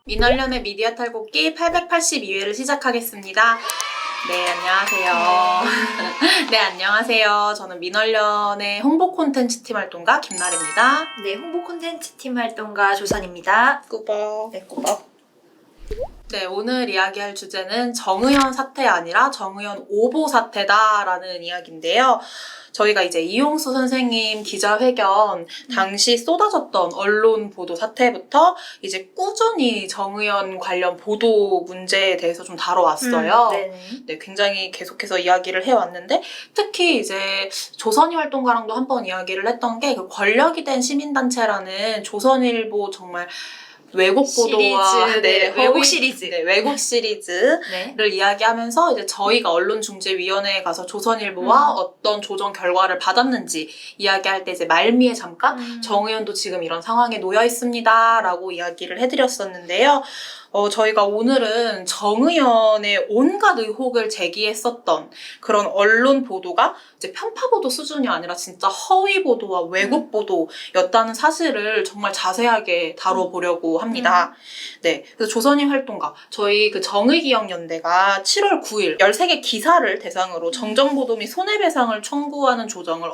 민원련의 미디어 탈곡기 882회를 시작하겠습니다. 네, 안녕하세요. 네, 안녕하세요. 저는 민원련의 홍보 콘텐츠 팀 활동가 김나래입니다. 네, 홍보 콘텐츠 팀 활동가 조선입니다. 꾸벅. 네, 꼬박. 네, 오늘 이야기할 주제는 정의연 사태가 아니라 정의연 오보 사태다라는 이야기인데요. 저희가 이제 이용수 선생님 기자회견 당시 쏟아졌던 언론 보도 사태부터 이제 꾸준히 정의연 관련 보도 문제에 대해서 좀 다뤄왔어요. 네, 굉장히 계속해서 이야기를 해왔는데 특히 이제 조선이 활동가랑도 한번 이야기를 했던 게 그 권력이 된 시민단체라는 조선일보 정말 왜곡 보도와 왜곡 시리즈. 왜곡 시리즈를 이야기하면서 이제 저희가 언론중재위원회에 가서 조선일보와 어떤 조정 결과를 받았는지 이야기할 때 이제 말미에 잠깐 정의연도 지금 이런 상황에 놓여 있습니다라고 이야기를 해드렸었는데요. 저희가 오늘은 정의연의 온갖 의혹을 제기했었던 그런 언론 보도가 이제 편파 보도 수준이 아니라 진짜 허위 보도와 왜곡 보도였다는 사실을 정말 자세하게 다뤄보려고 합니다. 네, 그래서 조선인 활동가 저희 그 정의기억연대가 7월 9일 13개 기사를 대상으로 정정보도 및 손해배상을 청구하는 조정을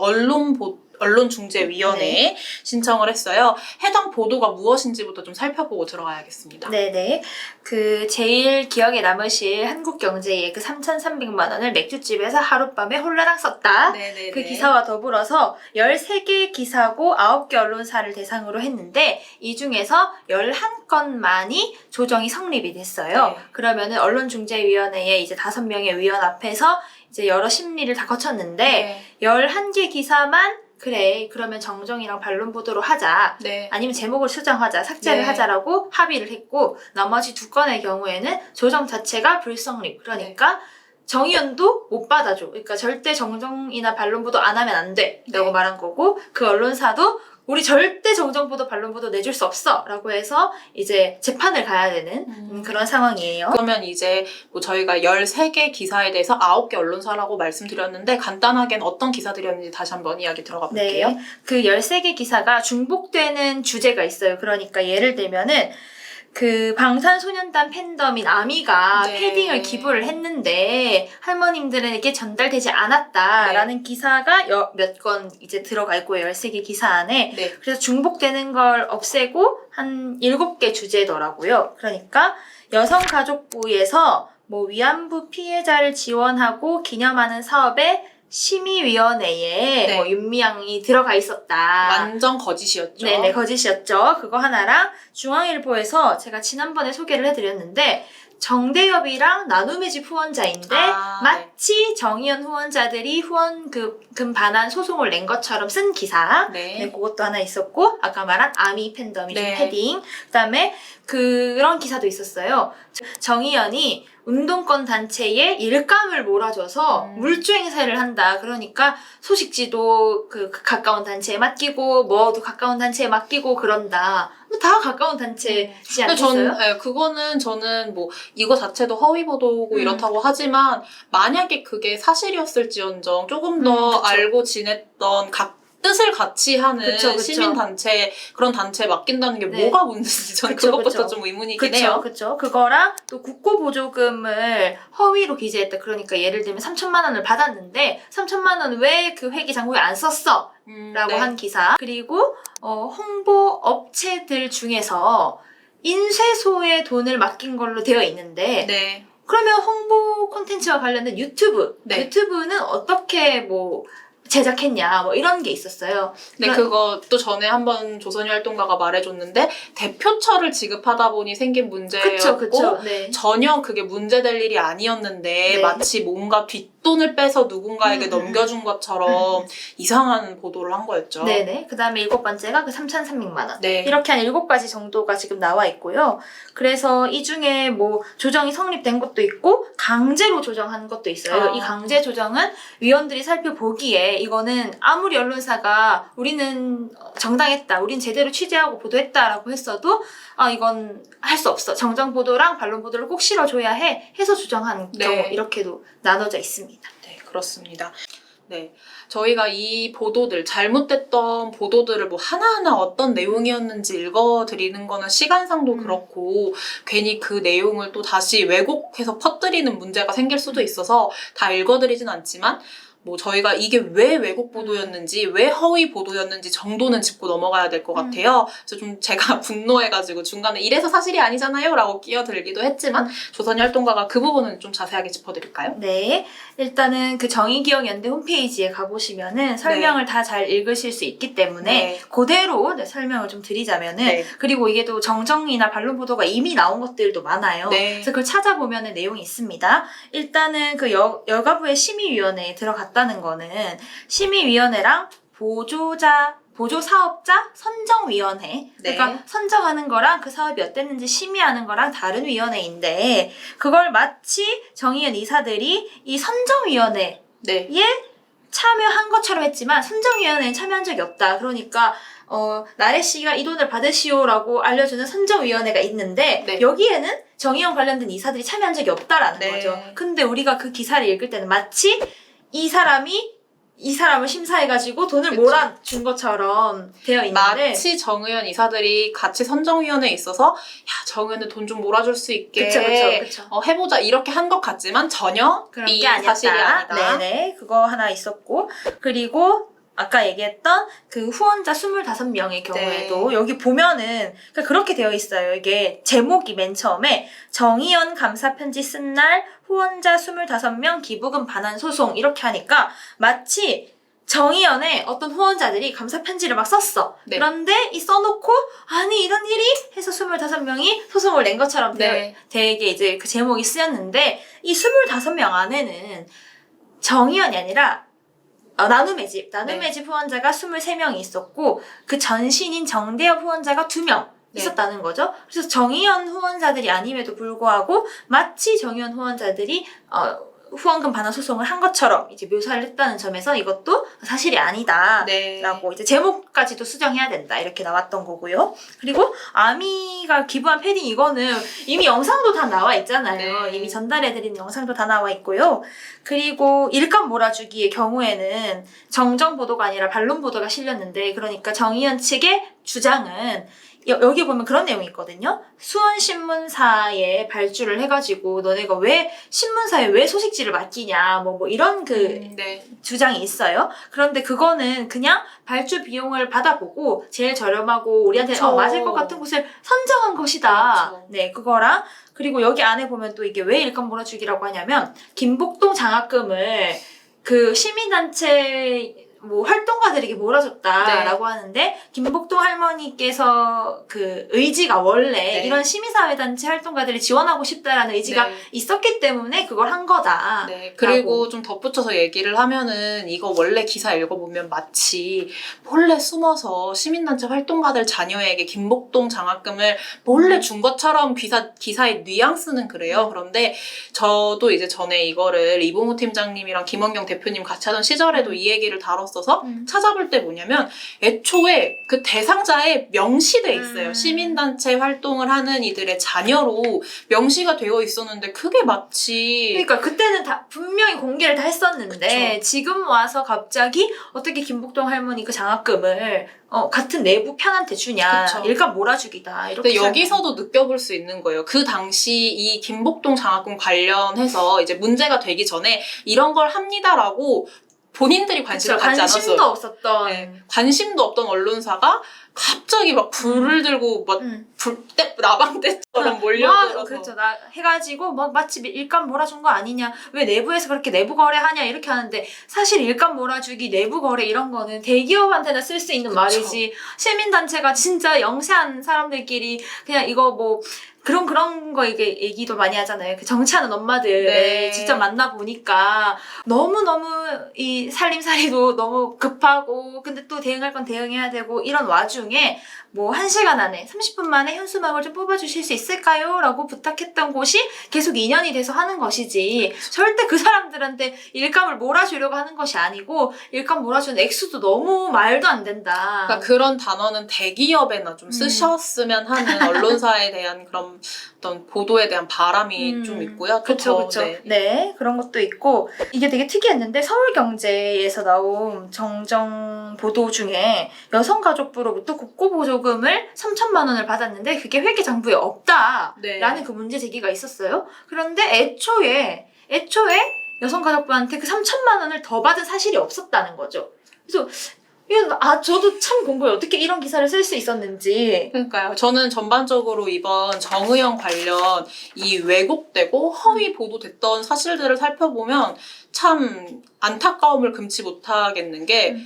언론중재위원회에 신청을 했어요. 해당 보도가 무엇인지부터 좀 살펴보고 들어가야겠습니다. 네네. 그 제일 기억에 남으실 한국경제의 그 3,300만 원을 맥주집에서 하룻밤에 홀라당 썼다. 네네네. 그 기사와 더불어서 13개 기사고 9개 언론사를 대상으로 했는데 이 중에서 11건만이 조정이 성립이 됐어요. 네. 그러면은 언론중재위원회에 이제 5명의 위원 앞에서 이제 여러 심리를 다 거쳤는데 11개 기사만 그래, 그러면 정정이랑 반론 보도로 하자. 네. 아니면 제목을 수정하자, 삭제를 하자라고 합의를 했고, 나머지 2건의 경우에는 조정 자체가 불성립. 그러니까 정의연도 못 받아줘. 그러니까 절대 정정이나 반론 보도 안 하면 안 돼. 라고 말한 거고, 그 언론사도 우리 절대 정정보도 반론보도 내줄 수 없어 라고 해서 이제 재판을 가야 되는 그런 상황이에요. 그러면 이제 뭐 저희가 13개 기사에 대해서 9개 언론사라고 말씀드렸는데 간단하게는 어떤 기사들이었는지 다시 한번 이야기 들어가 볼게요. 네, 그 13개 기사가 중복되는 주제가 있어요. 그러니까 예를 들면은 그 방탄소년단 팬덤인 아미가 패딩을 기부를 했는데 할머님들에게 전달되지 않았다라는 기사가 몇 건 이제 들어가 있고 13개 기사 안에 그래서 중복되는 걸 없애고 한 7개 주제더라고요. 그러니까 여성가족부에서 뭐 위안부 피해자를 지원하고 기념하는 사업에 심의위원회에 뭐 윤미향이 들어가 있었다. 완전 거짓이었죠. 네네, 거짓이었죠. 그거 하나랑 중앙일보에서 제가 지난번에 소개를 해드렸는데 정대협이랑 나눔의 집 후원자인데 마치 정의연 후원자들이 후원금 반환 소송을 낸 것처럼 쓴 기사. 그것도 하나 있었고 아까 말한 아미 팬덤이 좀 패딩. 그다음에 그런 기사도 있었어요. 정의연이 운동권 단체에 일감을 몰아줘서 물주 행세를 한다. 그러니까 소식지도 그 가까운 단체에 맡기고 뭐도 가까운 단체에 맡기고 그런다. 다 가까운 단체지 않겠어요? 그거는 저는 뭐 이거 자체도 허위 보도고 이렇다고 하지만 만약에 그게 사실이었을지언정 조금 더 알고 지냈던 뜻을 같이 하는 시민단체, 그런 단체에 맡긴다는 게 뭐가 문제인지 저는 그것부터 좀 의문이긴 해요. 그쵸. 그거랑 또 국고보조금을 허위로 기재했다. 그러니까 예를 들면 3천만 원을 받았는데 3천만 원 왜 그 회계 장부에 안 썼어? 라고 한 기사. 그리고 홍보 업체들 중에서 인쇄소에 돈을 맡긴 걸로 되어 있는데 그러면 홍보 콘텐츠와 관련된 유튜브는 어떻게 뭐 제작했냐 뭐 이런 게 있었어요. 그것도 전에 한번 조선이 활동가가 말해줬는데 대표처를 지급하다 보니 생긴 문제였고 전혀 그게 문제될 일이 아니었는데 마치 뭔가 뒷돈을 빼서 누군가에게 넘겨준 것처럼 이상한 보도를 한 거였죠. 그 다음에 7번째가 그 3,300만 원. 이렇게 한 7가지 정도가 지금 나와 있고요. 그래서 이 중에 뭐 조정이 성립된 것도 있고 강제로 조정한 것도 있어요. 이 강제 조정은 위원들이 살펴보기에 이거는 아무리 언론사가 우리는 정당했다, 우린 제대로 취재하고 보도했다라고 했어도 이건 할 수 없어. 정정 보도랑 반론 보도를 꼭 실어줘야 해서 조정한 경우 이렇게도 나눠져 있습니다. 네, 그렇습니다. 네. 저희가 이 보도들, 잘못됐던 보도들을 뭐 하나하나 어떤 내용이었는지 읽어드리는 거는 시간상도 그렇고, 괜히 그 내용을 또 다시 왜곡해서 퍼뜨리는 문제가 생길 수도 있어서 다 읽어드리진 않지만, 뭐 저희가 이게 왜 왜곡 보도였는지 왜 허위 보도였는지 정도는 짚고 넘어가야 될 것 같아요. 그래서 좀 제가 분노해가지고 중간에 이래서 사실이 아니잖아요 라고 끼어들기도 했지만 조선희 활동가가 그 부분은 좀 자세하게 짚어드릴까요? 네. 일단은 그 정의기억연대 홈페이지에 가보시면은 설명을 다 잘 읽으실 수 있기 때문에 네. 그대로 설명을 좀 드리자면은 네. 그리고 이게 또 정정이나 반론 보도가 이미 나온 것들도 많아요. 네. 그래서 그걸 찾아보면은 내용이 있습니다. 일단은 그 여가부의 심의위원회에 들어갔다는 거는 심의위원회랑 보조사업자 선정위원회. 네. 그러니까 선정하는 거랑 그 사업이 어땠는지 심의하는 거랑 다른 위원회인데 그걸 마치 정의연 이사들이 이 선정위원회에 네. 참여한 것처럼 했지만 선정위원회에 참여한 적이 없다. 그러니까 나래 씨가 이 돈을 받으시오라고 알려주는 선정위원회가 있는데 네. 여기에는 정의연 관련된 이사들이 참여한 적이 없다라는 네. 거죠. 근데 우리가 그 기사를 읽을 때는 마치 이 사람을 심사해가지고 돈을 그쵸. 몰아준 것처럼 되어 있는데 마치 정의연 이사들이 같이 선정위원회에 있어서 야 정의연에 돈 좀 몰아줄 수 있게 그쵸. 해보자 이렇게 한 것 같지만 전혀 그런 이 게 아니었다. 사실이 아니다. 네네. 그거 하나 있었고 그리고 아까 얘기했던 그 후원자 25명의 경우에도 네. 여기 보면은 그러니까 그렇게 되어 있어요. 이게 제목이 맨 처음에 정의연 감사 편지 쓴 날 후원자 25명 기부금 반환 소송 이렇게 하니까 마치 정의연에 어떤 후원자들이 감사 편지를 막 썼어. 네. 그런데 이 써놓고 아니 이런 일이 해서 25명이 소송을 낸 것처럼 네. 되게 이제 그 제목이 쓰였는데 이 25명 안에는 정의연이 아니라 나눔의 집 후원자가 23명이 있었고 그 전신인 정대엽 후원자가 2명 네. 있었다는 거죠. 그래서 정의연 후원자들이 아님에도 불구하고 마치 정의연 후원자들이 후원금 반환 소송을 한 것처럼 이제 묘사를 했다는 점에서 이것도 사실이 아니다라고 네. 이제 제목까지도 수정해야 된다 이렇게 나왔던 거고요. 그리고 아미가 기부한 패딩 이거는 이미 영상도 다 나와 있잖아요. 네. 이미 전달해드린 영상도 다 나와 있고요. 그리고 일감 몰아주기의 경우에는 정정 보도가 아니라 반론 보도가 실렸는데 그러니까 정의연 측의 주장은 여기 보면 그런 내용이 있거든요. 수원신문사에 발주를 해가지고 너네가 왜 신문사에 왜 소식지를 맡기냐 뭐 이런 네. 주장이 있어요. 그런데 그거는 그냥 발주 비용을 받아보고 제일 저렴하고 우리한테 그쵸. 맞을 것 같은 곳을 선정한 것이다. 그쵸. 네, 그거랑 그리고 여기 안에 보면 또 이게 왜 일감 몰아주기라고 하냐면 김복동 장학금을 그 시민단체 활동가들에게 몰아줬다라고 하는데 김복동 할머니께서 그 의지가 원래 이런 시민사회단체 활동가들이 지원하고 싶다라는 의지가 있었기 때문에 그걸 한 거다. 네. 그리고 좀 덧붙여서 얘기를 하면은 이거 원래 기사 읽어보면 마치 몰래 숨어서 시민단체 활동가들 자녀에게 김복동 장학금을 몰래 준 것처럼 기사의 뉘앙스는 그래요. 그런데 저도 이제 전에 이거를 이봉우 팀장님이랑 김원경 대표님 같이 하던 시절에도 이 얘기를 다뤘어서 찾아볼 때 뭐냐면 애초에 그 대상자에 명시돼 있어요. 시민단체 활동을 하는 이들의 자녀로 명시가 되어 있었는데 그게 마치 그러니까 그때는 다 분명히 공개를 다 했었는데 그쵸. 지금 와서 갑자기 어떻게 김복동 할머니 그 장학금을 같은 내부 편한테 주냐. 그쵸. 일감 몰아주기다. 이렇게 근데 여기서도 느껴볼 수 있는 거예요. 그 당시 이 김복동 장학금 관련해서 이제 문제가 되기 전에 이런 걸 합니다라고 본인들이 관심을 갖지 않았어요. 관심도 없었던. 네, 관심도 없던 언론사가 갑자기 막 불을 들고 막 나방떼처럼 몰려들어서 그렇죠. 해가지고 마치 일감 몰아준 거 아니냐. 왜 내부에서 그렇게 내부 거래하냐 이렇게 하는데 사실 일감 몰아주기 내부 거래 이런 거는 대기업한테나 쓸 수 있는 말이지. 시민단체가 진짜 영세한 사람들끼리 그냥 이거 그런 거 이게 얘기도 많이 하잖아요. 그 정치하는 엄마들 직접 만나 보니까 너무너무 이 살림살이도 너무 급하고 근데 또 대응할 건 대응해야 되고 이런 와중에 1시간 안에 30분 만에 현수막을 좀 뽑아주실 수 있을까요? 라고 부탁했던 곳이 계속 2년이 돼서 하는 것이지 절대 그 사람들한테 일감을 몰아주려고 하는 것이 아니고 일감 몰아주는 액수도 너무 말도 안 된다. 그러니까 그런 단어는 대기업에나 좀 쓰셨으면 하는 언론사에 대한 그런 어떤 보도에 대한 바람이 좀 있고요. 그쵸. 네, 그런 것도 있고 이게 되게 특이했는데 서울경제에서 나온 정정 보도 중에 여성가족부로부터 국고보조금을 3천만 원을 받았는데 그게 회계장부에 없다라는 그 문제 제기가 있었어요. 그런데 애초에 여성가족부한테 그 3천만 원을 더 받은 사실이 없었다는 거죠. 그래서 저도 참 공부에 어떻게 이런 기사를 쓸 수 있었는지. 그러니까요. 저는 전반적으로 이번 정의연 관련 이 왜곡되고 허위 보도됐던 사실들을 살펴보면 참 안타까움을 금치 못하겠는 게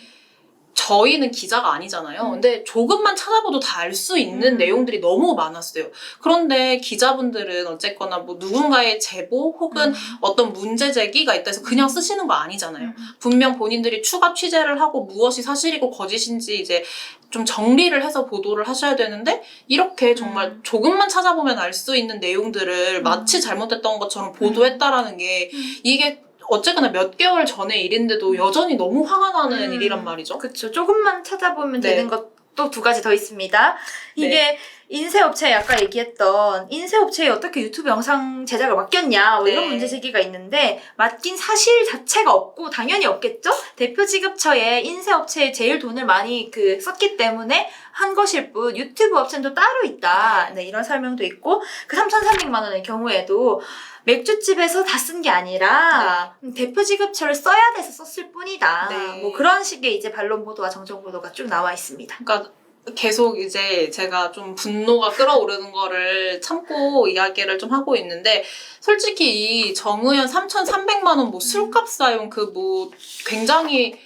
저희는 기자가 아니잖아요. 근데 조금만 찾아봐도 다 알 수 있는 내용들이 너무 많았어요. 그런데 기자분들은 어쨌거나 뭐 누군가의 제보 혹은 어떤 문제 제기가 있다 해서 그냥 쓰시는 거 아니잖아요. 분명 본인들이 추가 취재를 하고 무엇이 사실이고 거짓인지 이제 좀 정리를 해서 보도를 하셔야 되는데 이렇게 정말 조금만 찾아보면 알 수 있는 내용들을 마치 잘못됐던 것처럼 보도했다라는 게 이게 어쨌거나 몇 개월 전의 일인데도 여전히 너무 화가 나는 일이란 말이죠. 그쵸. 조금만 찾아보면 되는 것도 두 가지 더 있습니다. 이게 인쇄업체에 아까 얘기했던 인쇄업체에 어떻게 유튜브 영상 제작을 맡겼냐 뭐 이런 문제 제기가 있는데 맡긴 사실 자체가 없고 당연히 없겠죠? 대표지급처에 인쇄업체에 제일 돈을 많이 썼기 때문에 한 것일 뿐 유튜브 업체는 또 따로 있다. 네, 이런 설명도 있고 그 3,300만 원의 경우에도 맥주집에서 다 쓴 게 아니라 대표지급처를 써야 돼서 썼을 뿐이다. 뭐 그런 식의 이제 반론 보도와 정정 보도가 쭉 나와 있습니다. 그러니까 계속 이제 제가 좀 분노가 끓어오르는 거를 참고 이야기를 좀 하고 있는데 솔직히 이 정의연 3,300만 원 뭐 술값 사용 그 뭐 굉장히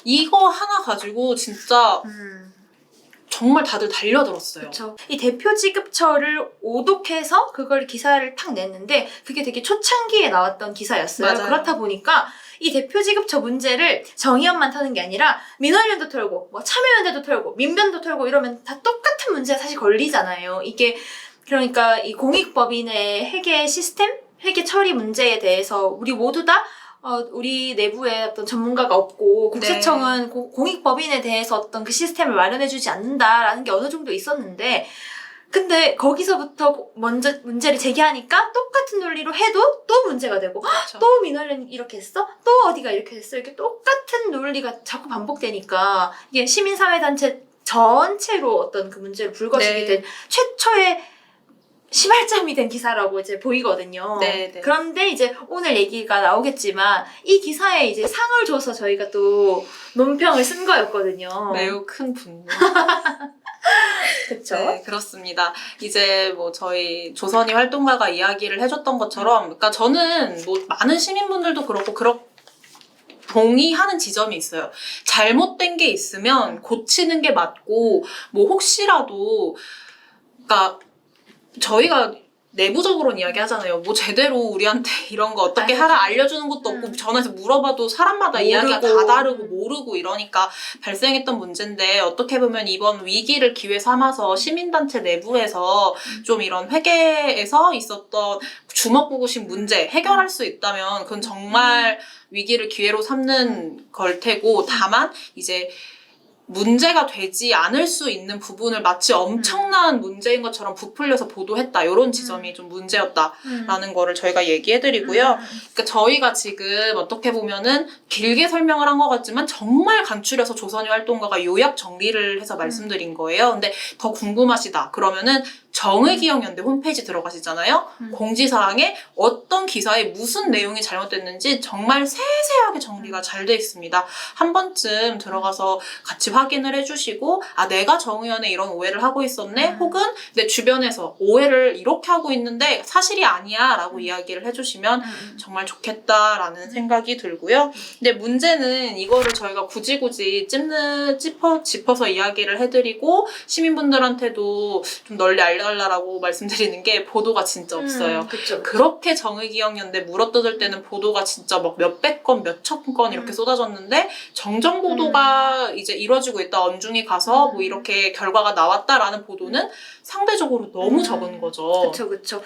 이거 하나 가지고 진짜 정말 다들 달려들었어요. 그렇죠. 이 대표지급처를 오독해서 그걸 기사를 탁 냈는데 그게 되게 초창기에 나왔던 기사였어요. 맞아요. 그렇다 보니까 이 대표지급처 문제를 정의연만 터는 게 아니라 민원연도 털고 뭐 참여연대도 털고 민변도 털고 이러면 다 똑같은 문제가 사실 걸리잖아요. 이게 그러니까 이 공익법인의 회계 시스템, 회계 처리 문제에 대해서 우리 모두 다 우리 내부에 어떤 전문가가 없고 국세청은 공익법인에 대해서 어떤 그 시스템을 마련해주지 않는다라는 게 어느 정도 있었는데 근데 거기서부터 먼저 문제를 제기하니까 똑같은 논리로 해도 또 문제가 되고 또 민원련 이렇게 했어? 또 어디가 이렇게 했어? 이렇게 똑같은 논리가 자꾸 반복되니까 이게 시민사회단체 전체로 어떤 그 문제를 불거지게 된 최초의 시발점이 된 기사라고 이제 보이거든요. 그런데 이제 오늘 얘기가 나오겠지만 이 기사에 이제 상을 줘서 저희가 또 논평을 쓴 거였거든요. 매우 큰 분노. 그쵸? 네, 그렇습니다. 이제 뭐 저희 조선이 활동가가 이야기를 해줬던 것처럼, 그러니까 저는 뭐 많은 시민분들도 그렇고 동의하는 지점이 있어요. 잘못된 게 있으면 고치는 게 맞고, 뭐 혹시라도, 그러니까 저희가 내부적으로는 이야기하잖아요. 뭐 제대로 우리한테 이런 거 어떻게 하라 알려주는 것도 없고 전화해서 물어봐도 사람마다 이야기가 다 다르고 모르고 이러니까 발생했던 문제인데 어떻게 보면 이번 위기를 기회 삼아서 시민단체 내부에서 좀 이런 회계에서 있었던 주먹구구식 문제 해결할 수 있다면 그건 정말 위기를 기회로 삼는 걸 테고 다만 이제 문제가 되지 않을 수 있는 부분을 마치 엄청난 문제인 것처럼 부풀려서 보도했다. 이런 지점이 좀 문제였다라는 거를 저희가 얘기해드리고요. 그러니까 저희가 지금 어떻게 보면은 길게 설명을 한 것 같지만 정말 간추려서 조선의 활동가가 요약 정리를 해서 말씀드린 거예요. 근데 더 궁금하시다. 그러면은 정의기억연대 홈페이지 들어가시잖아요. 공지사항에 어떤 기사에 무슨 내용이 잘못됐는지 정말 세세하게 정리가 잘 돼 있습니다. 한 번쯤 들어가서 같이 확인을 해주시고 내가 정의연에 이런 오해를 하고 있었네? 혹은 내 주변에서 오해를 이렇게 하고 있는데 사실이 아니야 라고 이야기를 해주시면 정말 좋겠다라는 생각이 들고요. 근데 문제는 이거를 저희가 굳이 짚어서 이야기를 해드리고 시민분들한테도 좀 널리 알려달라고 말씀드리는 게 보도가 진짜 없어요. 그쵸. 그렇게 정의기억연대 물어뜯을 때는 보도가 진짜 막 몇백 건, 몇천 건 이렇게 쏟아졌는데 정정 보도가 이제 이루어지고 있다. 언중이 가서 뭐 이렇게 결과가 나왔다라는 보도는 상대적으로 너무 적은 거죠. 그쵸.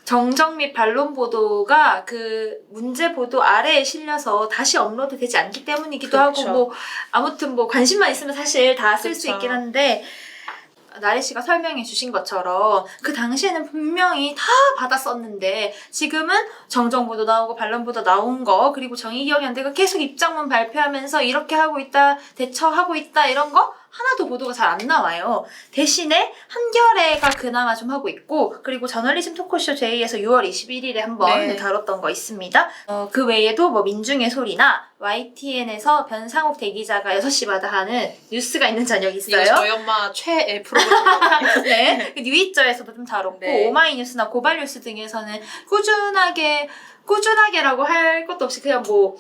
정정 및 반론 보도가 문제 보도 아래에 실려서 다시 업로드 되지 않기 때문이기도 하고 아무튼 관심만 있으면 사실 다 쓸 수 있긴 한데 나래 씨가 설명해 주신 것처럼 그 당시에는 분명히 다 받았었는데 지금은 정정보도 나오고 반론보도 나온 거 그리고 정의기억연대가 계속 입장문 발표하면서 이렇게 하고 있다 대처하고 있다 이런 거 하나도 보도가 잘 안 나와요. 대신에 한겨레가 그나마 좀 하고 있고 그리고 저널리즘 토크쇼 J에서 6월 21일에 한번 다뤘던 거 있습니다. 그 외에도 뭐 민중의 소리나 YTN에서 변상욱 대기자가 6시마다 하는 뉴스가 있는 저녁이 있어요. 이거 저희 엄마 최애 프로그램이거든요. 네. 뉴이저에서도 좀 다뤘고 오마이뉴스나 고발뉴스 등에서는 꾸준하게라고 할 것도 없이 그냥 뭐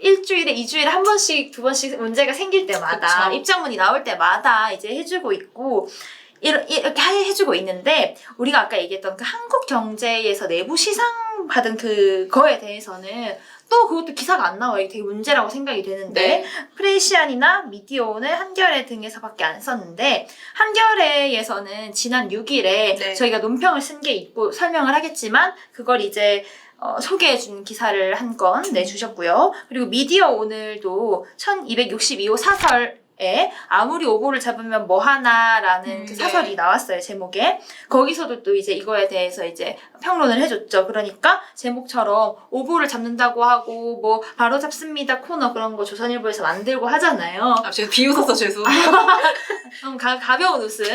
일주일에 2주일에 한 번씩 2번씩 문제가 생길 때마다 그쵸. 입장문이 나올 때마다 이제 해주고 있고 이렇게 해주고 있는데 우리가 아까 얘기했던 그 한국 경제에서 내부 시상 받은 그거에 대해서는 또 그것도 기사가 안 나와요. 이게 되게 문제라고 생각이 되는데 프레시안이나 미디어오늘 한겨레 등에서밖에 안 썼는데 한겨레에서는 지난 6일에 저희가 논평을 쓴 게 있고 설명을 하겠지만 그걸 이제 소개해준 기사를 한 건 내주셨고요. 그리고 미디어 오늘도 1262호 사설에 아무리 오보를 잡으면 뭐하나라는 그 사설이 나왔어요. 제목에. 거기서도 또 이제 이거에 대해서 이제 평론을 해줬죠. 그러니까 제목처럼 오보를 잡는다고 하고 뭐 바로 잡습니다 코너 그런 거 조선일보에서 만들고 하잖아요. 제가 비웃어서 죄송해요. 가벼운 웃음.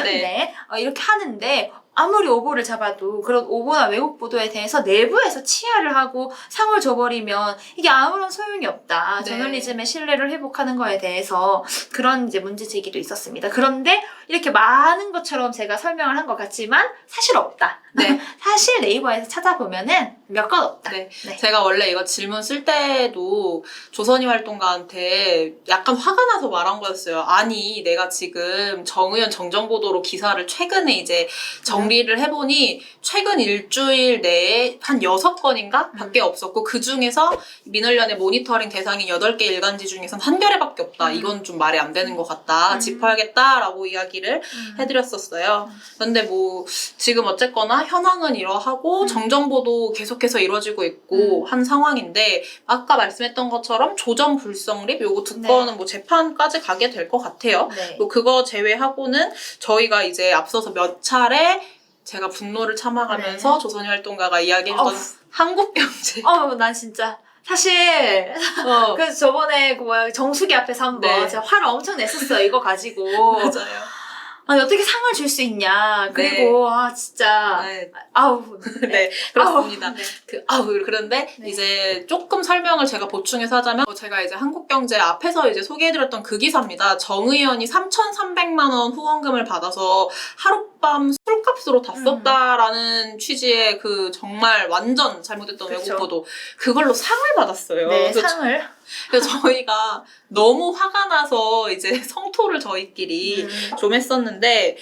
이렇게 하는데 아무리 오보를 잡아도 그런 오보나 왜곡 보도에 대해서 내부에서 치하를 하고 상을 줘버리면 이게 아무런 소용이 없다. 저널리즘의 신뢰를 회복하는 거에 대해서 그런 이제 문제 제기도 있었습니다. 그런데 이렇게 많은 것처럼 제가 설명을 한 것 같지만 사실 없다. 사실 네이버에서 찾아보면은 몇 건 없다. 제가 원래 이거 질문 쓸 때도 조선이 활동가한테 약간 화가 나서 말한 거였어요. 아니 내가 지금 정의연 정정보도로 기사를 최근에 이제 정리를 해보니 최근 일주일 내에 한 6건인가? 밖에 없었고 그 중에서 민원련의 모니터링 대상인 8개 일간지 중에선 한겨레밖에 없다. 이건 좀 말이 안 되는 것 같다. 짚어야겠다라고 이야기를 해드렸었어요. 그런데 뭐 지금 어쨌거나 현황은 이러하고 정정보도 계속해서 이루어지고 있고 한 상황인데 아까 말씀했던 것처럼 조정 불성립 요거 두 건은 뭐 재판까지 가게 될 것 같아요. 뭐 그거 제외하고는 저희가 이제 앞서서 몇 차례 제가 분노를 참아가면서 조선이 활동가가 이야기했던 한국경제. 난 진짜 사실 그래서 저번에 그 뭐야 정수기 앞에서 한번 제가 화를 엄청 냈었어요. 이거 가지고. 맞아요. 아니 어떻게 상을 줄 수 있냐. 그리고 진짜 그렇습니다. 그런데 이제 조금 설명을 제가 보충해서 하자면 제가 이제 한국경제 앞에서 이제 소개해드렸던 그 기사입니다. 정의연이 3,300만 원 후원금을 받아서 하룻밤 술값으로 다 썼다라는 취지의 그 정말 완전 잘못됐던 외국 보도 그걸로 상을 받았어요. 그래서 저희가 너무 화가 나서 이제 성토를 저희끼리 좀 했었는데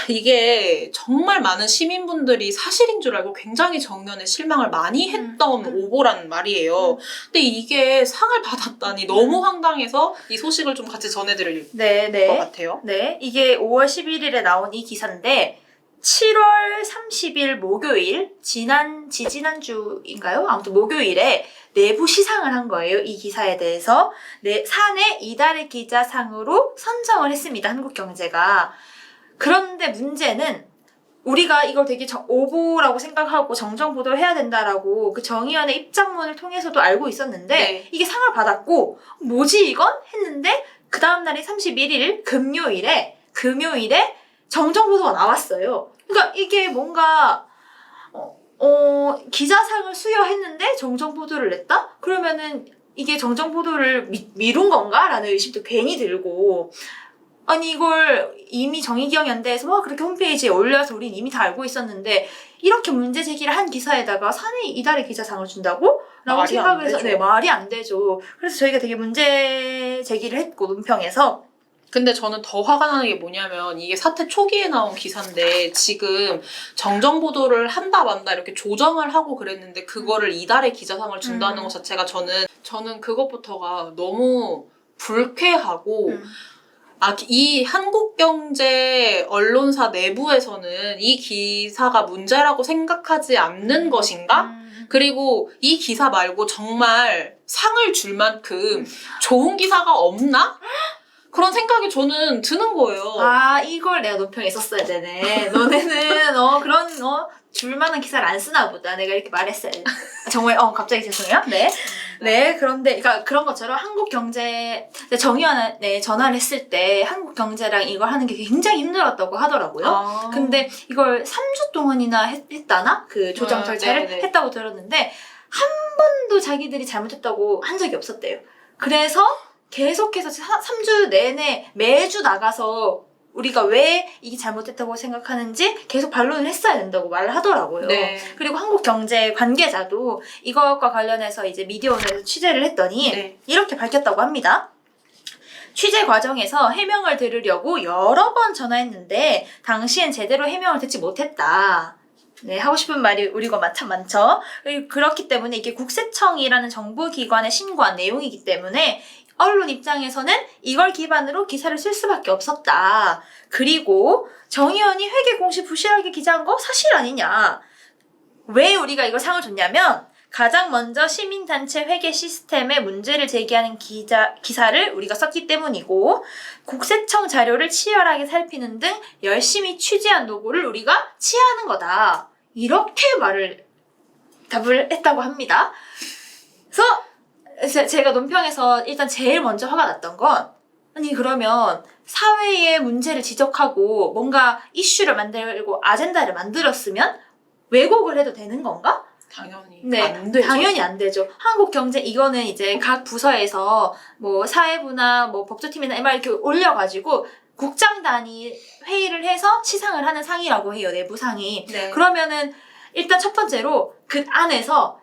이게 정말 많은 시민분들이 사실인 줄 알고 굉장히 정년에 실망을 많이 했던 오보란 말이에요. 근데 이게 상을 받았다니 너무 황당해서 이 소식을 좀 같이 전해드릴 것 같아요. 이게 5월 11일에 나온 이 기사인데 7월 30일 목요일 지지난주인가요? 아무튼 목요일에 내부 시상을 한 거예요. 이 기사에 대해서 사내 이달의 기자상으로 선정을 했습니다. 한국경제가. 그런데 문제는 우리가 이걸 되게 오보라고 생각하고 정정 보도를 해야 된다라고 그 정의연의 입장문을 통해서도 알고 있었는데 이게 상을 받았고 뭐지 이건? 했는데 그 다음날이 31일 금요일에 정정 보도가 나왔어요. 그러니까 이게 뭔가 기자상을 수여했는데 정정 보도를 냈다? 그러면은 이게 정정 보도를 미룬 건가? 라는 의심도 괜히 들고 아니 이걸 이미 정의기억연대에서 그렇게 홈페이지에 올려서 우린 이미 다 알고 있었는데 이렇게 문제 제기를 한 기사에다가 사내 이달의 기자상을 준다고? 라고 생각을 해서 말이 안 되죠. 그래서 저희가 되게 문제 제기를 했고 논평에서 근데 저는 더 화가 나는 게 뭐냐면 이게 사태 초기에 나온 기사인데 지금 정정 보도를 한다 만다 이렇게 조정을 하고 그랬는데 그거를 이달의 기자상을 준다는 것 자체가 저는 그것부터가 너무 불쾌하고 이 한국경제 언론사 내부에서는 이 기사가 문제라고 생각하지 않는 것인가? 그리고 이 기사 말고 정말 상을 줄 만큼 좋은 기사가 없나? 그런 생각이 저는 드는 거예요. 아, 이걸 내가 논평에 썼어야 되네. 너네는 그런 줄만한 기사를 안 쓰나 보다. 내가 이렇게 말했어야 돼. 정말 갑자기 죄송해요. 네. 네, 그런데 그러니까 그런 것처럼 한국경제 정의원에 전화를 했을 때 한국경제랑 이걸 하는 게 굉장히 힘들었다고 하더라고요. 근데 이걸 3주 동안이나 했다나? 그 조정 절차를 했다고 들었는데 한 번도 자기들이 잘못했다고 한 적이 없었대요. 그래서 계속해서 3주 내내 매주 나가서 우리가 왜 이게 잘못됐다고 생각하는지 계속 반론을 했어야 된다고 말을 하더라고요. 네. 그리고 한국경제 관계자도 이것과 관련해서 이제 미디어오늘에서 취재를 했더니 이렇게 밝혔다고 합니다. 취재 과정에서 해명을 들으려고 여러 번 전화했는데 당시엔 제대로 해명을 듣지 못했다. 네, 하고 싶은 말이 우리가 참 많죠. 그렇기 때문에 이게 국세청이라는 정부기관에 신고한 내용이기 때문에 언론 입장에서는 이걸 기반으로 기사를 쓸 수밖에 없었다. 그리고 정 의원이 회계 공시 부실하게 기재한 거 사실 아니냐. 왜 우리가 이걸 상을 줬냐면 가장 먼저 시민단체 회계 시스템에 문제를 제기하는 기사를 우리가 썼기 때문이고 국세청 자료를 치열하게 살피는 등 열심히 취재한 노고를 우리가 치하하는 거다. 이렇게 답을 했다고 합니다. 그래서 제가 논평에서 일단 제일 먼저 화가 났던 건 아니 그러면 사회의 문제를 지적하고 뭔가 이슈를 만들고 아젠다를 만들었으면 왜곡을 해도 되는 건가? 당연히 네, 안 되죠. 당연히 안 되죠. 한국경제 이거는 이제 각 부서에서 뭐 사회부나 뭐 법조팀이나 이렇게 올려가지고 국장 단위 회의를 해서 시상을 하는 상이라고 해요. 내부 상이. 네. 그러면은 일단 첫 번째로 그 안에서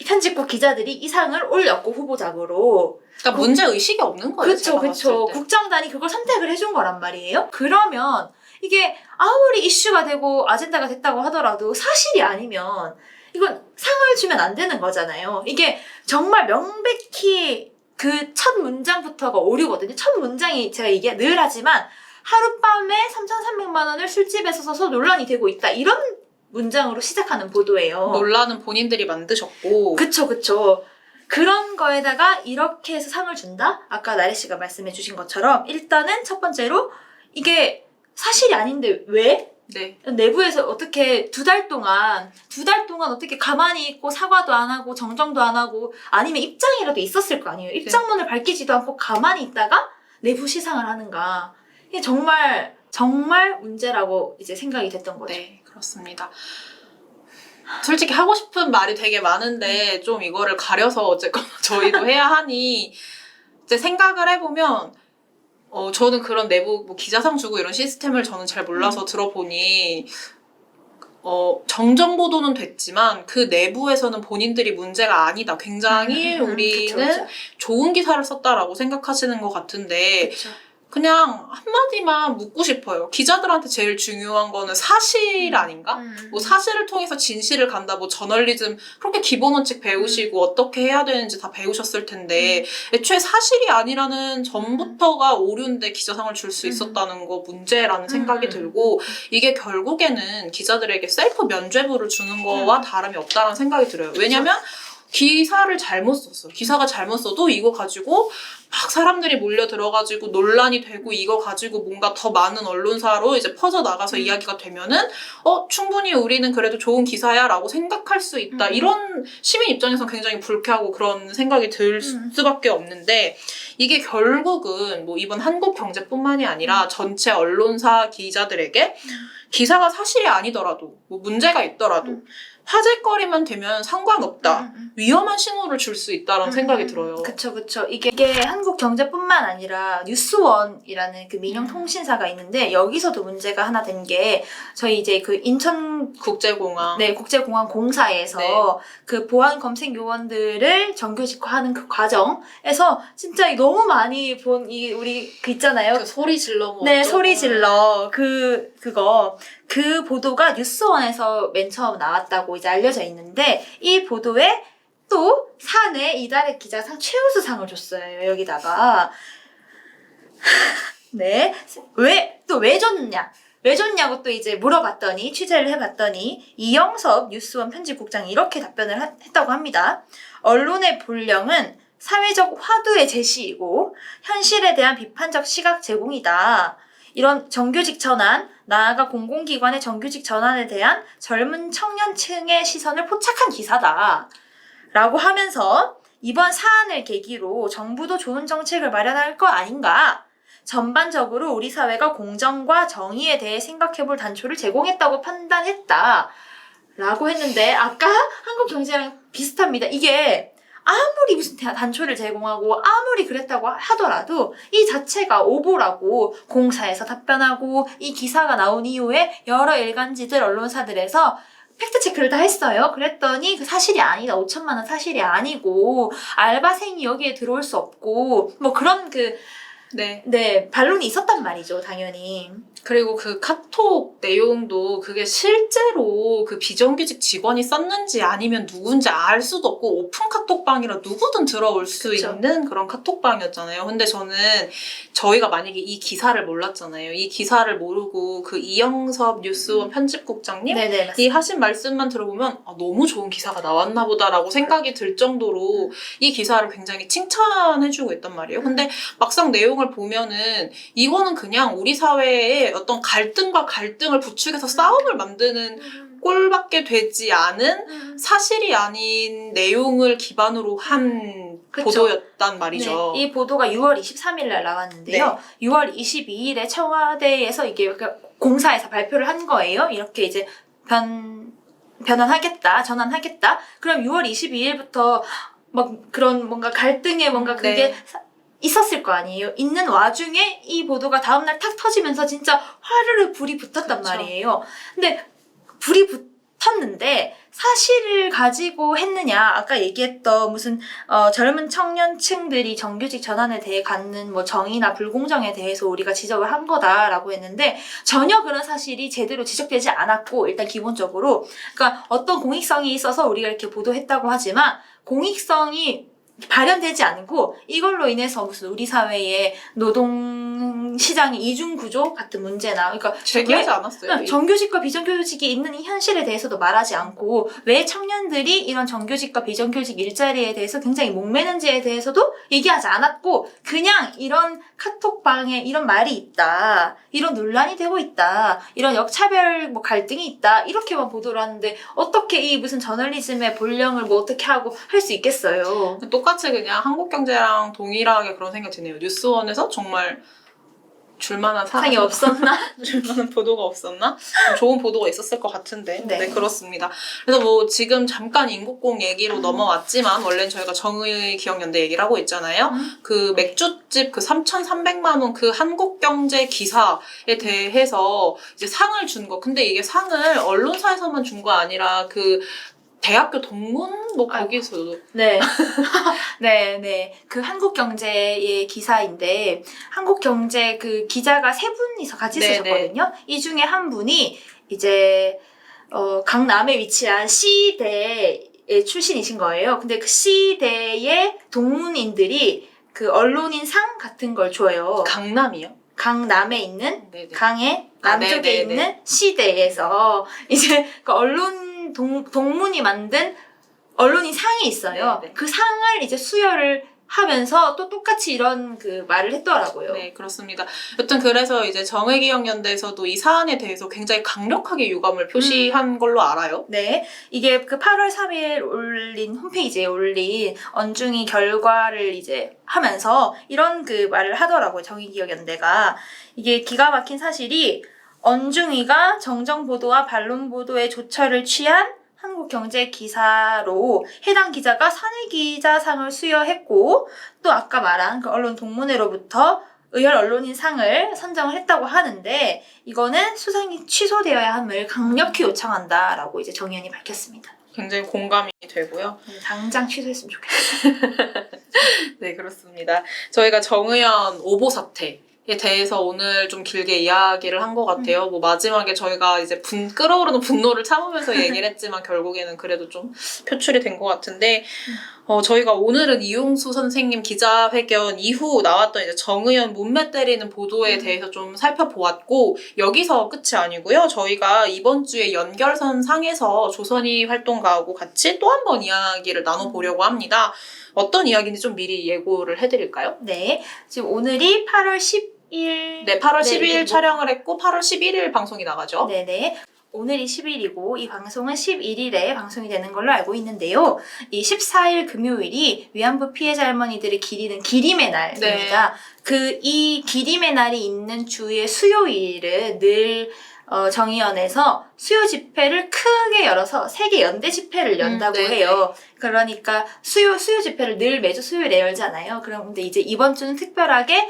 편집국 기자들이 이 상을 올렸고 후보작으로. 그러니까 문제 의식이 없는 거예요. 그쵸. 국장단이 그걸 선택을 해준 거란 말이에요. 그러면 이게 아무리 이슈가 되고 아젠다가 됐다고 하더라도 사실이 아니면 이건 상을 주면 안 되는 거잖아요. 이게 정말 명백히 그 첫 문장부터가 오류거든요. 첫 문장이 제가 늘 하지만 하룻밤에 3,300만 원을 술집에서 써서 논란이 되고 있다. 이런 문장으로 시작하는 보도예요. 논란은 본인들이 만드셨고. 그쵸. 그런 거에다가 이렇게 해서 상을 준다? 아까 나래 씨가 말씀해 주신 것처럼 일단은 첫 번째로 이게 사실이 아닌데 왜? 네. 내부에서 어떻게 두 달 동안 어떻게 가만히 있고 사과도 안 하고 정정도 안 하고 아니면 입장이라도 있었을 거 아니에요. 입장문을 밝히지도 않고 가만히 있다가 내부 시상을 하는가. 이게 정말 문제라고 이제 생각이 됐던 거죠. 네, 그렇습니다. 솔직히 하고 싶은 말이 되게 많은데 좀 이거를 가려서 어쨌건 저희도 해야 하니 이제 생각을 해보면 저는 그런 내부 뭐 기자상 주고 이런 시스템을 저는 잘 몰라서 들어보니 정정 보도는 됐지만 그 내부에서는 본인들이 문제가 아니다. 굉장히 우리는 그쵸. 좋은 기사를 썼다라고 생각하시는 것 같은데 그쵸. 그냥 한마디만 묻고 싶어요. 기자들한테 제일 중요한 거는 사실 아닌가? 뭐 사실을 통해서 진실을 간다, 뭐 저널리즘 그렇게 기본 원칙 배우시고 어떻게 해야 되는지 다 배우셨을 텐데 애초에 사실이 아니라는 전부터가 오류인데 기자상을 줄 수 있었다는 거 문제라는 생각이 들고 이게 결국에는 기자들에게 셀프 면죄부를 주는 거와 다름이 없다는 생각이 들어요. 왜냐면 기사를 잘못 썼어. 기사가 잘못 써도 이거 가지고 막 사람들이 몰려 들어가지고 논란이 되고 이거 가지고 뭔가 더 많은 언론사로 이제 퍼져 나가서 이야기가 되면은 충분히 우리는 그래도 좋은 기사야 라고 생각할 수 있다. 이런 시민 입장에서는 굉장히 불쾌하고 그런 생각이 들 수밖에 없는데 이게 결국은 뭐 이번 한국경제뿐만이 아니라 전체 언론사 기자들에게 기사가 사실이 아니더라도 뭐 문제가 있더라도 화제거리만 되면 상관없다. 위험한 신호를 줄 수 있다는 생각이 들어요. 그쵸. 이게 한국경제뿐만 아니라 뉴스원이라는 그 민영 통신사가 있는데 여기서도 문제가 하나 된 게 저희 이제 그 인천 국제공항. 네, 국제공항 공사에서 그 보안 검색 요원들을 정규직화하는 그 과정에서 진짜 너무 많이 본 우리 그 있잖아요. 그 소리 질러 뭐. 네, 소리 질러. 그 보도가 뉴스원에서 맨 처음 나왔다고 이제 알려져 있는데 이 보도에 또 사내 이달의 기자상 최우수상을 줬어요. 여기다가 네, 왜 줬냐? 왜 줬냐고 또 이제 물어봤더니 취재를 해봤더니 이영섭 뉴스원 편집국장이 이렇게 답변을 했다고 합니다. 언론의 본령은 사회적 화두의 제시이고 현실에 대한 비판적 시각 제공이다. 이런 정규직 전환, 나아가 공공기관의 정규직 전환에 대한 젊은 청년층의 시선을 포착한 기사다. 라고 하면서 이번 사안을 계기로 정부도 좋은 정책을 마련할 거 아닌가. 전반적으로 우리 사회가 공정과 정의에 대해 생각해볼 단초를 제공했다고 판단했다. 라고 했는데 아까 한국경제랑 비슷합니다. 이게 아무리 무슨 단초를 제공하고 아무리 그랬다고 하더라도 이 자체가 오보라고 공사에서 답변하고 이 기사가 나온 이후에 여러 일간지들 언론사들에서 팩트체크를 다 했어요. 그랬더니 그 사실이 아니다. 5천만 원 사실이 아니고 알바생이 여기에 들어올 수 없고 뭐 그런 네, 반론이 있었단 말이죠. 당연히. 그리고 그 카톡 내용도 그게 실제로 그 비정규직 직원이 썼는지 아니면 누군지 알 수도 없고 오픈 카톡방이라 누구든 들어올 수 그쵸. 있는 그런 카톡방이었잖아요. 근데 저는 저희가 만약에 이 기사를 몰랐잖아요. 이 기사를 모르고 그 이영섭 뉴스원 편집국장님 네네, 이 하신 말씀만 들어보면 아, 너무 좋은 기사가 나왔나 보다라고 생각이 들 정도로 이 기사를 굉장히 칭찬해주고 있단 말이에요. 근데 막상 내용을 보면은 이거는 그냥 우리 사회에 어떤 갈등과 갈등을 부추겨서 싸움을 만드는 꼴밖에 되지 않은 사실이 아닌 내용을 기반으로 한 그쵸. 보도였단 말이죠. 네, 이 보도가 6월 23일 날 나왔는데요. 6월 22일에 청와대에서 이게 공사에서 발표를 한 거예요. 이렇게 이제 전환하겠다. 그럼 6월 22일부터 막 그런 뭔가 갈등의 뭔가 그게 있었을 거 아니에요. 있는 와중에 이 보도가 다음날 탁 터지면서 진짜 화르르 불이 붙었단 그쵸. 말이에요. 근데 불이 붙었는데 사실을 가지고 했느냐. 아까 얘기했던 무슨 젊은 청년층들이 정규직 전환에 대해 갖는 뭐 정의나 불공정에 대해서 우리가 지적을 한 거다라고 했는데 전혀 그런 사실이 제대로 지적되지 않았고 일단 기본적으로 그러니까 어떤 공익성이 있어서 우리가 이렇게 보도했다고 하지만 공익성이 발현되지 않고 이걸로 인해서 무슨 우리 사회의 노동 시장의 이중 구조 같은 문제나 그러니까 제기하지 않았어요. 정규직과 비정규직이 있는 이 현실에 대해서도 말하지 않고 왜 청년들이 이런 정규직과 비정규직 일자리에 대해서 굉장히 목매는지에 대해서도 얘기하지 않았고 그냥 이런 카톡방에 이런 말이 있다. 이런 논란이 되고 있다. 이런 역차별 뭐 갈등이 있다. 이렇게만 보도를 하는데 어떻게 이 무슨 저널리즘의 본령을 뭐 어떻게 하고 할 수 있겠어요. 똑같이 그냥 한국경제랑 동일하게 그런 생각이 드네요. 뉴스원에서 정말 줄만한 상이 없었나? 줄만한 보도가 없었나? 좋은 보도가 있었을 것 같은데. 네. 그렇습니다. 그래서 뭐 지금 잠깐 인국공 얘기로 넘어왔지만 원래는 저희가 정의 기억연대 얘기를 하고 있잖아요. 그 맥주집 그 3,300만 원 그 한국경제 기사에 대해서 이제 상을 준 거. 근데 이게 상을 언론사에서만 준 거 아니라 그 대학교 동문 뭐 거기서도 네. 네. 그 한국경제의 기사인데 한국경제 그 기자가 세 분이서 같이 쓰셨거든요. 이 중에 한 분이 이제 강남에 위치한 C대의 출신이신 거예요. 근데 그 C대의 동문인들이 그 언론인 상 같은 걸 줘요. 강남이요? 강남에 있는 네네. 강의 남쪽에 있는 C대에서 이제 그 언론 동문이 만든 언론인 상이 있어요. 네네. 그 상을 이제 수여를 하면서 또 똑같이 이런 그 말을 했더라고요. 네, 그렇습니다. 여튼 그래서 이제 정의기억연대에서도 이 사안에 대해서 굉장히 강력하게 유감을 표시한 걸로 알아요. 네. 이게 그 8월 3일 올린 홈페이지에 올린 언중이 결과를 이제 하면서 이런 그 말을 하더라고요. 정의기억연대가. 이게 기가 막힌 사실이 언중이가 정정보도와 반론보도의 조처를 취한 한국경제 기사로 해당 기자가 사내기자상을 수여했고 또 아까 말한 그 언론 동문회로부터 의열 언론인 상을 선정을 했다고 하는데 이거는 수상이 취소되어야 함을 강력히 요청한다라고 이제 정의연이 밝혔습니다. 굉장히 공감이 되고요. 당장 취소했으면 좋겠어요. 네, 그렇습니다. 저희가 정의연 오보 사태 에 대해서 오늘 좀 길게 이야기를 한 것 같아요. 뭐 마지막에 저희가 이제 끓어오르는 분노를 참으면서 얘기를 했지만 결국에는 그래도 좀 표출이 된 것 같은데 저희가 오늘은 이용수 선생님 기자회견 이후 나왔던 이제 정의연 문매 때리는 보도에 대해서 좀 살펴보았고, 여기서 끝이 아니고요. 저희가 이번 주에 연결선 상에서 조선이 활동가하고 같이 또 한 번 이야기를 나눠보려고 합니다. 어떤 이야기인지 좀 미리 예고를 해드릴까요? 네. 지금 오늘이 8월 10일. 네, 8월 네, 12일 촬영을 했고 8월 11일 방송이 나가죠. 네네. 오늘이 10일이고 이 방송은 11일에 방송이 되는 걸로 알고 있는데요. 이 14일 금요일이 위안부 피해자 할머니들을 기리는 기림의 날입니다. 이 기림의 날이 있는 주의 수요일은 늘 정의연에서 수요 집회를 크게 열어서 세계 연대 집회를 연다고 해요. 그러니까 수요 집회를 늘 매주 수요일에 열잖아요. 그런데 이제 이번 주는 특별하게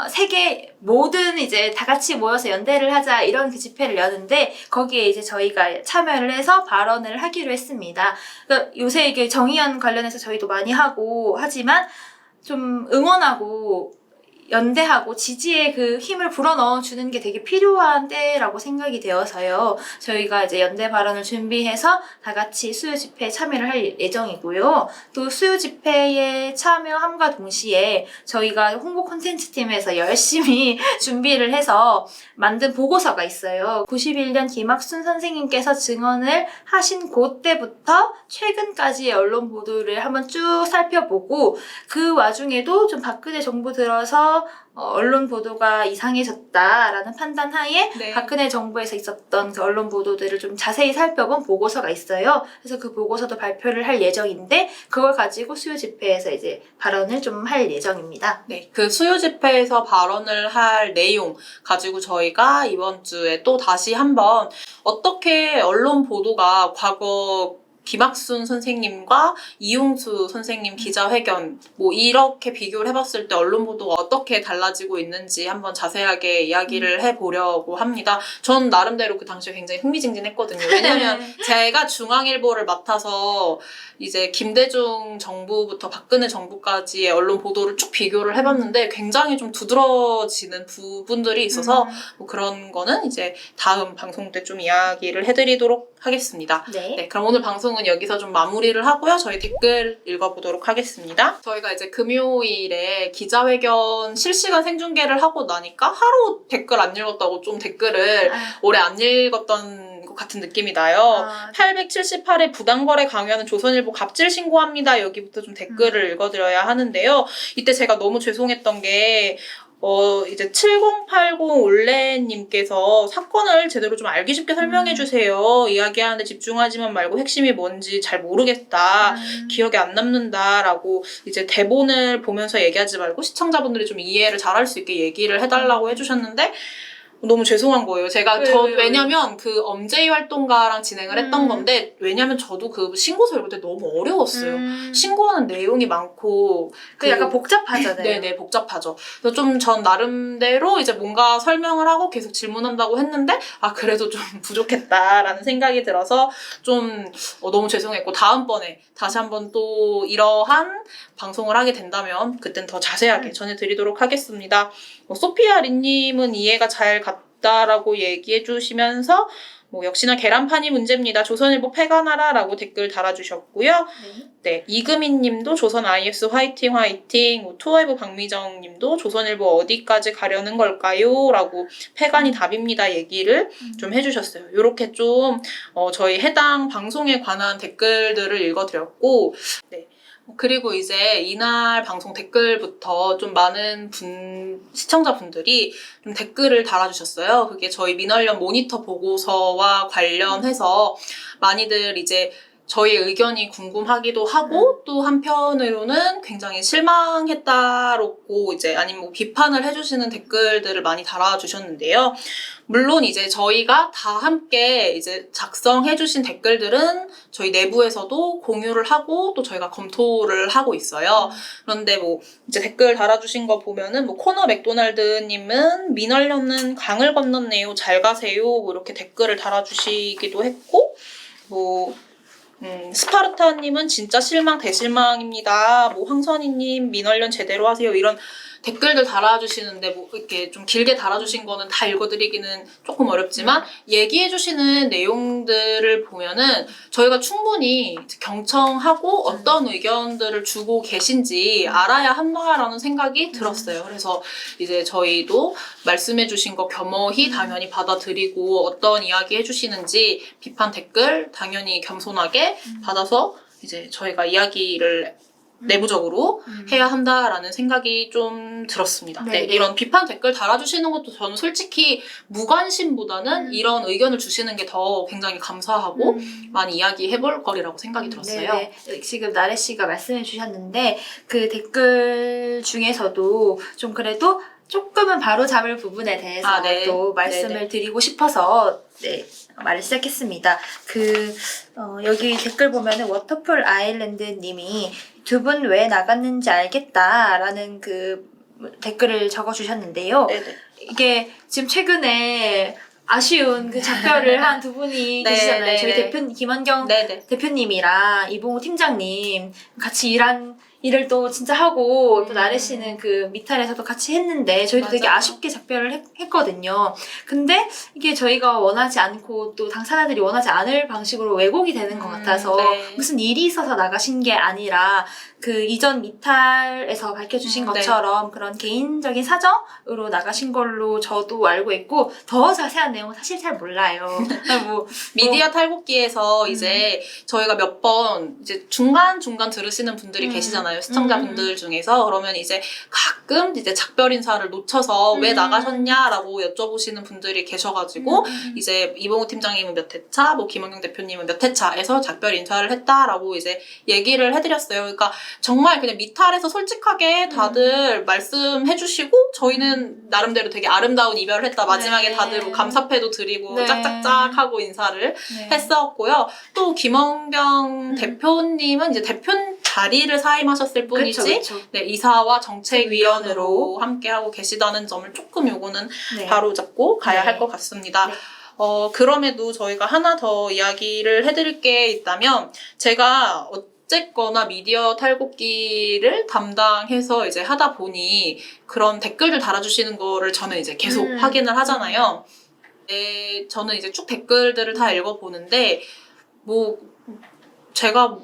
세계 모든 이제 다 같이 모여서 연대를 하자 이런 그 집회를 여는데 거기에 이제 저희가 참여를 해서 발언을 하기로 했습니다. 그러니까 요새 이게 정의연 관련해서 저희도 많이 하고 하지만 좀 응원하고 연대하고 지지의 그 힘을 불어넣어 주는 게 되게 필요한 때라고 생각이 되어서요. 저희가 이제 연대 발언을 준비해서 다 같이 수요 집회에 참여를 할 예정이고요. 또 수요 집회에 참여함과 동시에 저희가 홍보 콘텐츠 팀에서 열심히 준비를 해서 만든 보고서가 있어요. 91년 김학순 선생님께서 증언을 하신 그때부터 최근까지의 언론 보도를 한번 쭉 살펴보고 그 와중에도 좀 박근혜 정부 들어서 언론 보도가 이상해졌다라는 판단 하에 박근혜 정부에서 있었던 그 언론 보도들을 좀 자세히 살펴본 보고서가 있어요. 그래서 그 보고서도 발표를 할 예정인데 그걸 가지고 수요 집회에서 이제 발언을 좀 할 예정입니다. 네, 그 수요 집회에서 발언을 할 내용 가지고 저희가 이번 주에 또 다시 한번 어떻게 언론 보도가 과거 김학순 선생님과 이용수 선생님 기자회견 뭐 이렇게 비교를 해봤을 때 언론 보도가 어떻게 달라지고 있는지 한번 자세하게 이야기를 해보려고 합니다. 전 나름대로 그 당시에 굉장히 흥미진진했거든요. 왜냐면 제가 중앙일보를 맡아서 이제 김대중 정부부터 박근혜 정부까지의 언론 보도를 쭉 비교를 해봤는데 굉장히 좀 두드러지는 부분들이 있어서 뭐 그런 거는 이제 다음 방송 때 좀 이야기를 해드리도록 하겠습니다. 네, 그럼 오늘 방송은 여기서 좀 마무리를 하고요. 저희 댓글 읽어보도록 하겠습니다. 저희가 이제 금요일에 기자회견 실시간 생중계를 하고 나니까 하루 댓글 안 읽었다고 좀 댓글을 오래 안 읽었던 것 같은 느낌이 나요. 878회 부당거래 강요하는 조선일보 갑질 신고합니다. 여기부터 좀 댓글을 읽어드려야 하는데요. 이때 제가 너무 죄송했던 게 이제 7080 올레님께서 사건을 제대로 좀 알기 쉽게 설명해주세요. 이야기하는데 집중하지만 말고 핵심이 뭔지 잘 모르겠다. 기억에 안 남는다라고 이제 대본을 보면서 얘기하지 말고 시청자분들이 좀 이해를 잘할 수 있게 얘기를 해달라고 해주셨는데 너무 죄송한 거예요. 제가 왜냐면 그 엄제이 활동가랑 진행을 했던 건데 왜냐면 저도 그 신고서 읽을 때 너무 어려웠어요. 신고하는 내용이 많고 그 약간 복잡하잖아요. 네네, 복잡하죠. 그래서 좀 전 나름대로 이제 뭔가 설명을 하고 계속 질문한다고 했는데 그래도 좀 부족했다라는 생각이 들어서 좀 너무 죄송했고 다음번에 다시 한번 또 이러한 방송을 하게 된다면 그땐 더 자세하게 전해드리도록 하겠습니다. 소피아 린님은 이해가 잘 갔다라고 얘기해 주시면서 역시나 계란판이 문제입니다. 조선일보 폐간하라라고 댓글 달아주셨고요. 네, 이금희 님도 조선 IS 화이팅 화이팅, 투어이브 박미정 님도 조선일보 어디까지 가려는 걸까요? 라고 폐간이 답입니다 얘기를 좀 해주셨어요. 이렇게 좀 저희 해당 방송에 관한 댓글들을 읽어드렸고 그리고 이제 이날 방송 댓글부터 좀 많은 시청자분들이 좀 댓글을 달아주셨어요. 그게 저희 민원련 모니터 보고서와 관련해서 많이들 이제 저희 의견이 궁금하기도 하고 또 한편으로는 굉장히 실망했다고 이제 아니면 뭐 비판을 해주시는 댓글들을 많이 달아주셨는데요. 물론 이제 저희가 다 함께 이제 작성해주신 댓글들은 저희 내부에서도 공유를 하고 또 저희가 검토를 하고 있어요. 그런데 뭐 이제 댓글 달아주신 거 보면은 뭐 코너 맥도날드님은 민원련은 강을 건넜네요. 잘 가세요. 뭐 이렇게 댓글을 달아주시기도 했고 스파르타님은 진짜 실망 대실망입니다. 황선희님 민원련 제대로 하세요. 이런 댓글들 달아주시는데 뭐 이렇게 좀 길게 달아주신 거는 다 읽어드리기는 조금 어렵지만 얘기해주시는 내용들을 보면은 저희가 충분히 경청하고 어떤 의견들을 주고 계신지 알아야 한다라는 생각이 들었어요. 그래서 이제 저희도 말씀해주신 거 겸허히 당연히 받아들이고 어떤 이야기 해주시는지 비판 댓글 당연히 겸손하게 받아서 이제 저희가 이야기를 내부적으로 해야 한다라는 생각이 좀 들었습니다. 네, 이런 비판 댓글 달아주시는 것도 저는 솔직히 무관심보다는 이런 의견을 주시는 게 더 굉장히 감사하고 많이 이야기해볼 거리라고 생각이 들었어요. 네네. 지금 나래 씨가 말씀해 주셨는데 그 댓글 중에서도 좀 그래도 조금은 바로잡을 부분에 대해서 또 말씀을 드리고 싶어서 말을 시작했습니다. 여기 댓글 보면은 워터풀 아일랜드 님이 두 분 왜 나갔는지 알겠다라는 그 댓글을 적어주셨는데요. 이게 지금 최근에 아쉬운 그 작별을 한 두 분이 계시잖아요. 저희 김원경 대표님이랑 이봉우 팀장님 같이 일을 또 진짜 하고 또 나래 씨는 그 미탈에서도 같이 했는데 저희도 되게 아쉽게 작별을 했거든요. 근데 이게 저희가 원하지 않고 또 당사자들이 원하지 않을 방식으로 왜곡이 되는 것 같아서 무슨 일이 있어서 나가신 게 아니라 그 이전 미탈에서 밝혀주신 것처럼 그런 개인적인 사정으로 나가신 걸로 저도 알고 있고 더 자세한 내용은 사실 잘 몰라요. 미디어 탈곡기에서 이제 저희가 몇 번 이제 중간중간 들으시는 분들이 계시잖아요. 시청자분들 중에서. 그러면 이제 가끔 이제 작별 인사를 놓쳐서 왜 나가셨냐라고 여쭤보시는 분들이 계셔가지고 이제 이봉우 팀장님은 몇 회차, 뭐 김원경 대표님은 몇 회차에서 작별 인사를 했다라고 이제 얘기를 해드렸어요. 그러니까 정말 그냥 미탈에서 솔직하게 다들 말씀해주시고 저희는 나름대로 되게 아름다운 이별을 했다. 마지막에 다들 뭐 감사패도 드리고 짝짝짝 하고 인사를 했었고요. 또 김원경 대표님은 이제 대표 자리를 사임하셨을 뿐이지 이사와 정책위원으로 함께하고 계시다는 점을 조금 요거는 바로잡고 가야 할 것 같습니다. 그럼에도 저희가 하나 더 이야기를 해드릴 게 있다면 제가 어쨌거나 미디어 탈곡기를 담당해서 이제 하다 보니 그런 댓글들 달아주시는 거를 저는 이제 계속 확인을 하잖아요. 저는 이제 쭉 댓글들을 다 읽어보는데 뭐 제가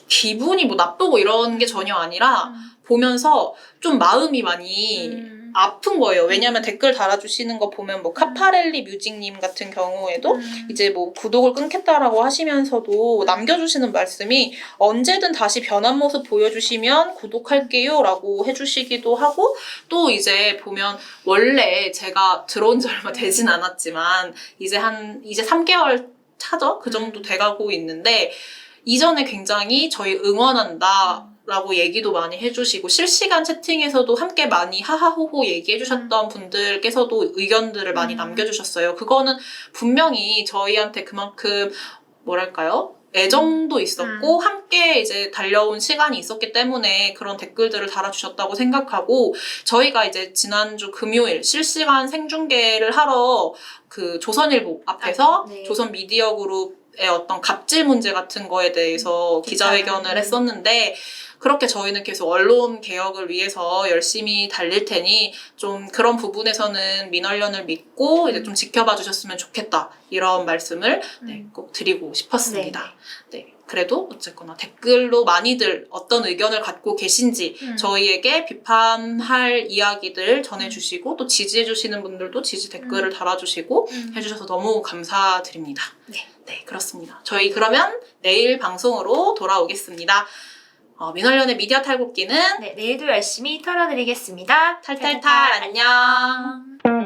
기분이 뭐 나쁘고 이런 게 전혀 아니라 보면서 좀 마음이 많이 아픈 거예요. 왜냐면 댓글 달아주시는 거 보면 뭐 카파렐리 뮤직님 같은 경우에도 이제 뭐 구독을 끊겠다라고 하시면서도 남겨주시는 말씀이 언제든 다시 변한 모습 보여주시면 구독할게요 라고 해주시기도 하고 또 이제 보면 원래 제가 들어온 지 얼마 되진 않았지만 이제 3개월 차죠? 그 정도 돼가고 있는데 이전에 굉장히 저희 응원한다 라고 얘기도 많이 해주시고 실시간 채팅에서도 함께 많이 하하호호 얘기해주셨던 분들께서도 의견들을 많이 남겨주셨어요. 그거는 분명히 저희한테 그만큼 뭐랄까요? 애정도 있었고 함께 이제 달려온 시간이 있었기 때문에 그런 댓글들을 달아주셨다고 생각하고 저희가 이제 지난주 금요일 실시간 생중계를 하러 그 조선일보 앞에서 조선 미디어 그룹의 어떤 갑질 문제 같은 거에 대해서 기자회견을 했었는데 그렇게 저희는 계속 언론 개혁을 위해서 열심히 달릴 테니 좀 그런 부분에서는 민언련을 믿고 이제 좀 지켜봐 주셨으면 좋겠다 이런 말씀을 꼭 드리고 싶었습니다. 그래도 어쨌거나 댓글로 많이들 어떤 의견을 갖고 계신지 저희에게 비판할 이야기들 전해주시고 또 지지해주시는 분들도 지지 댓글을 달아주시고 해주셔서 너무 감사드립니다. 네, 그렇습니다. 저희 그러면 내일 방송으로 돌아오겠습니다. 민언련의 미디어 탈곡기는 내일도 열심히 털어드리겠습니다. 탈탈탈 안녕.